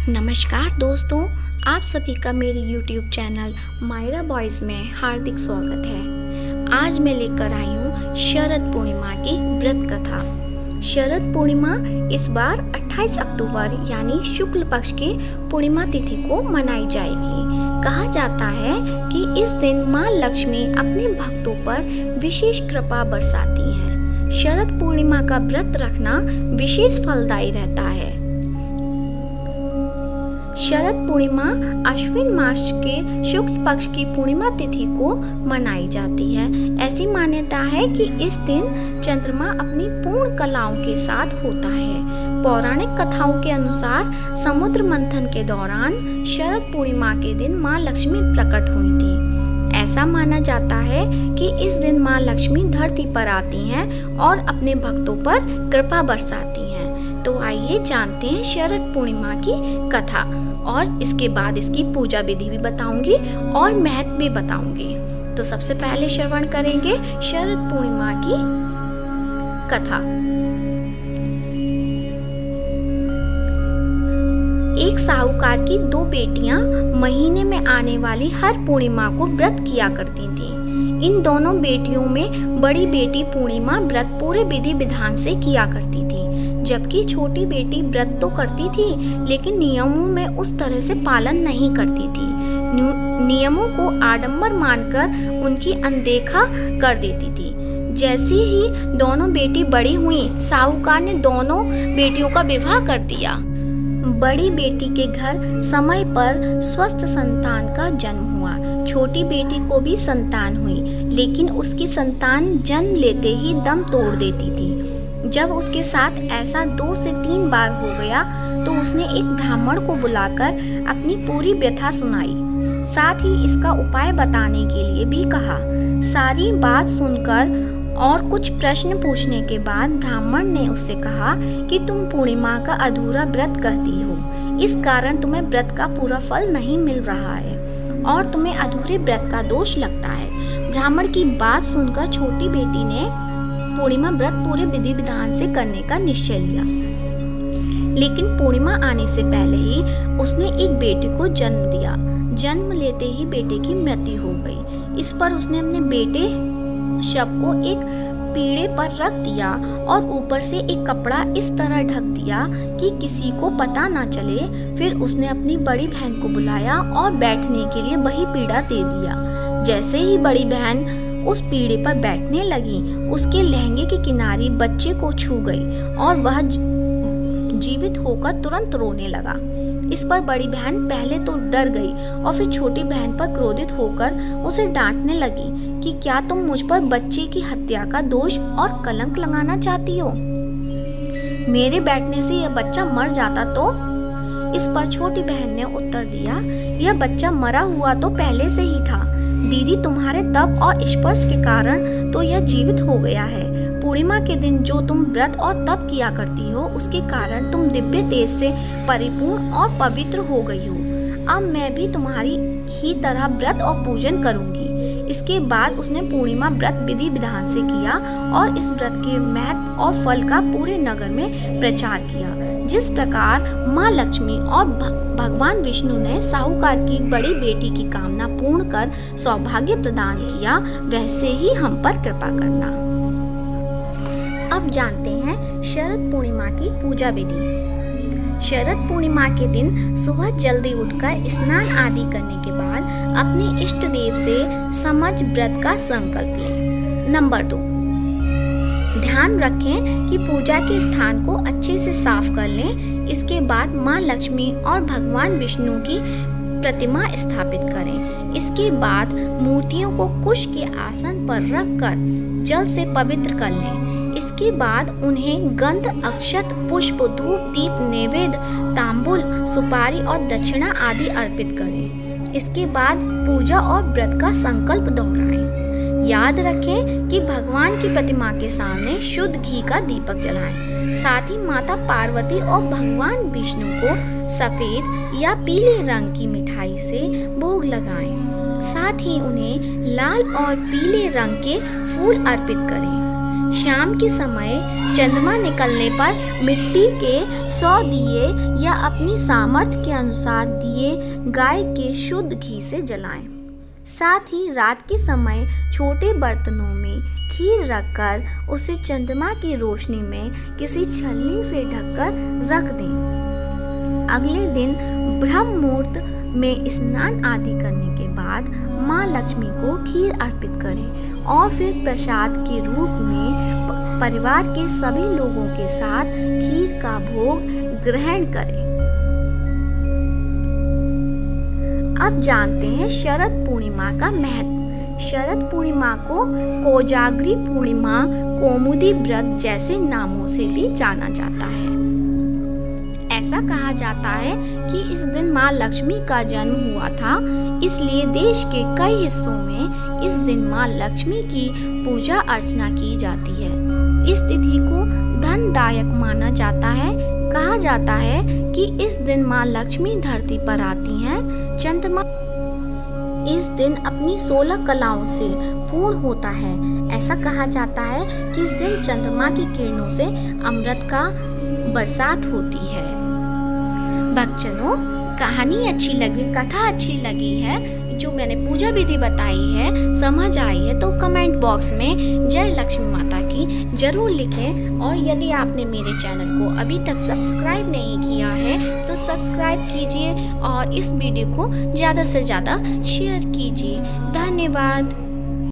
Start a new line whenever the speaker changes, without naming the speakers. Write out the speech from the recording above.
नमस्कार दोस्तों, आप सभी का मेरे YouTube चैनल मायरा बॉयज़ में हार्दिक स्वागत है। आज मैं लेकर आई हूँ शरद पूर्णिमा की व्रत कथा। शरद पूर्णिमा इस बार 28 अक्टूबर यानी शुक्ल पक्ष की पूर्णिमा तिथि को मनाई जाएगी। कहा जाता है कि इस दिन माँ लक्ष्मी अपने भक्तों पर विशेष कृपा बरसाती हैं। शरद पूर्णिमा का व्रत रखना विशेष फलदायी रहता है। शरद पूर्णिमा अश्विन मास के शुक्ल पक्ष की पूर्णिमा तिथि को मनाई जाती है। ऐसी मान्यता है कि इस दिन चंद्रमा अपनी पूर्ण कलाओं के साथ होता है। पौराणिक कथाओं के अनुसार समुद्र मंथन के दौरान शरद पूर्णिमा के दिन माँ लक्ष्मी प्रकट हुई थी। ऐसा माना जाता है कि इस दिन माँ लक्ष्मी धरती पर आती हैं और अपने भक्तों पर कृपा बरसाती हैं। तो आइए जानते हैं शरद पूर्णिमा की कथा और इसके बाद इसकी पूजा विधि भी बताऊंगी और महत्व भी बताऊंगी। तो सबसे पहले श्रवण करेंगे शरद पूर्णिमा की कथा। एक साहूकार की 2 बेटियां महीने में आने वाली हर पूर्णिमा को व्रत किया करती थीं। इन दोनों बेटियों में बड़ी बेटी पूर्णिमा व्रत पूरे विधि विधान से किया करती थी, जबकि छोटी बेटी व्रत तो करती थी लेकिन नियमों में उस तरह से पालन नहीं करती थी। नियमों को आडंबर मानकर उनकी अनदेखा कर देती थी। जैसे ही दोनों बेटी बड़ी हुई, साहूकार ने दोनों बेटियों का विवाह कर दिया। बड़ी बेटी के घर समय पर स्वस्थ संतान का जन्म हुआ। छोटी बेटी को भी संतान हुई, लेकिन उसकी संतान जन्म लेते ही दम तोड़ देती थी। जब उसके साथ ऐसा 2 से 3 बार हो गया तो उसने एक ब्राह्मण को बुलाकर अपनी पूरी व्यथा सुनाई, साथ ही इसका उपाय बताने के लिए भी कहा। सारी बात सुनकर और कुछ प्रश्न पूछने के बाद ब्राह्मण ने उससे कहा कि तुम पूर्णिमा का अधूरा व्रत करती हो, इस कारण तुम्हें व्रत का पूरा फल नहीं मिल रहा है और तुम्हें अधूरे व्रत का दोष लगता है। ब्राह्मण की बात सुनकर छोटी बेटी ने पूर्णिमा व्रत पूरे विधि विधान से करने का निश्चय लिया, लेकिन पूर्णिमा आने से पहले ही उसने एक बेटे को जन्म दिया। जन्म लेते ही बेटे की मृत्यु हो गई। इस पर उसने अपने बेटे शव को एक पीढ़े पर रख दिया और ऊपर से एक कपड़ा इस तरह ढक दिया कि किसी को पता ना चले। फिर उसने अपनी बड़ी बहन को बुलाया और बैठने के लिए वही पीढ़ा दे दिया। जैसे ही बड़ी बहन उस पीढ़े पर बैठने लगी, उसके लहंगे की किनारी बच्चे को छू गई और वह जीवित होकर तुरंत रोने लगा। इस पर बड़ी बहन पहले तो डर गई और फिर छोटी बहन पर क्रोधित होकर उसे डांटने लगी कि क्या तुम मुझ पर बच्चे की हत्या का दोष और कलंक लगाना चाहती हो? मेरे बैठने से यह बच्चा मर जाता तो? इस पर छोटी बहन ने उत्तर दिया, यह बच्चा मरा हुआ तो पहले से ही था दीदी, तुम्हारे तप और स्पर्श के कारण तो यह जीवित हो गया है। पूर्णिमा के दिन जो तुम व्रत और तप किया करती हो, उसके कारण तुम दिव्य तेज से परिपूर्ण और पवित्र हो गई हो। अब मैं भी तुम्हारी ही तरह व्रत और पूजन करूंगी। इसके बाद उसने पूर्णिमा व्रत विधि विधान से किया और इस व्रत के महत्व और फल का पूरे नगर में प्रचार किया। जिस प्रकार माँ लक्ष्मी और भगवान विष्णु ने साहूकार की बड़ी बेटी की कामना पूर्ण कर सौभाग्य प्रदान किया, वैसे ही हम पर कृपा करना। अब जानते हैं शरद पूर्णिमा की पूजा विधि। शरद पूर्णिमा के दिन सुबह जल्दी उठकर स्नान आदि करने के बाद अपने इष्ट देव से समझ व्रत का संकल्प लें। नंबर 2, ध्यान रखें कि पूजा के स्थान को अच्छे से साफ कर लें। इसके बाद माँ लक्ष्मी और भगवान विष्णु की प्रतिमा स्थापित करें। इसके बाद मूर्तियों को कुश के आसन पर रखकर जल से पवित्र कर लें। इसके बाद उन्हें गंध, अक्षत, पुष्प, धूप, दीप, नैवेद्य, तांबूल, सुपारी और दक्षिणा आदि अर्पित करें। इसके बाद पूजा और व्रत का संकल्प दोहराएं। याद रखें कि भगवान की प्रतिमा के सामने शुद्ध घी का दीपक जलाएं। साथ ही माता पार्वती और भगवान विष्णु को सफेद या पीले रंग की मिठाई से भोग लगाएं। साथ ही उन्हें लाल और पीले रंग के फूल अर्पित करें। शाम के समय चंद्रमा निकलने पर मिट्टी के 100 दिए या अपनी सामर्थ्य के अनुसार दिए गाय के शुद्ध घी से जलाएं। साथ ही रात के समय छोटे बर्तनों में खीर रखकर उसे चंद्रमा की रोशनी में किसी छलनी से ढककर रख दें। अगले दिन ब्रह्म मुहूर्त में स्नान आदि करने के बाद माँ लक्ष्मी को खीर अर्पित करें और फिर प्रसाद के रूप में परिवार के सभी लोगों के साथ खीर का भोग ग्रहण करें। अब जानते हैं शरद पूर्णिमा का महत्व। शरद पूर्णिमा को कोजागरी पूर्णिमा, कौमुदी व्रत जैसे नामों से भी जाना जाता है। ऐसा कहा जाता है कि इस दिन माँ लक्ष्मी का जन्म हुआ था, इसलिए देश के कई हिस्सों में इस दिन माँ लक्ष्मी की पूजा अर्चना की जाती है। इस तिथि को धनदायक माना जाता है। कहा जाता है कि इस दिन माँ लक्ष्मी धरती पर आती हैं। चंद्रमा इस दिन अपनी 16 कलाओं से पूर्ण होता है। ऐसा कहा जाता है कि इस दिन चंद्रमा की किरणों से अमृत का बरसात होती है। भक्तजनों, कहानी अच्छी लगी, कथा अच्छी लगी है, जो मैंने पूजा विधि बताई है, समझ आई है तो कमेंट बॉक्स में जय लक्ष्मी माता की जरूर लिखें। और यदि आपने मेरे चैनल को अभी तक सब्सक्राइब नहीं किया है तो सब्सक्राइब कीजिए और इस वीडियो को ज़्यादा से ज़्यादा शेयर कीजिए। धन्यवाद।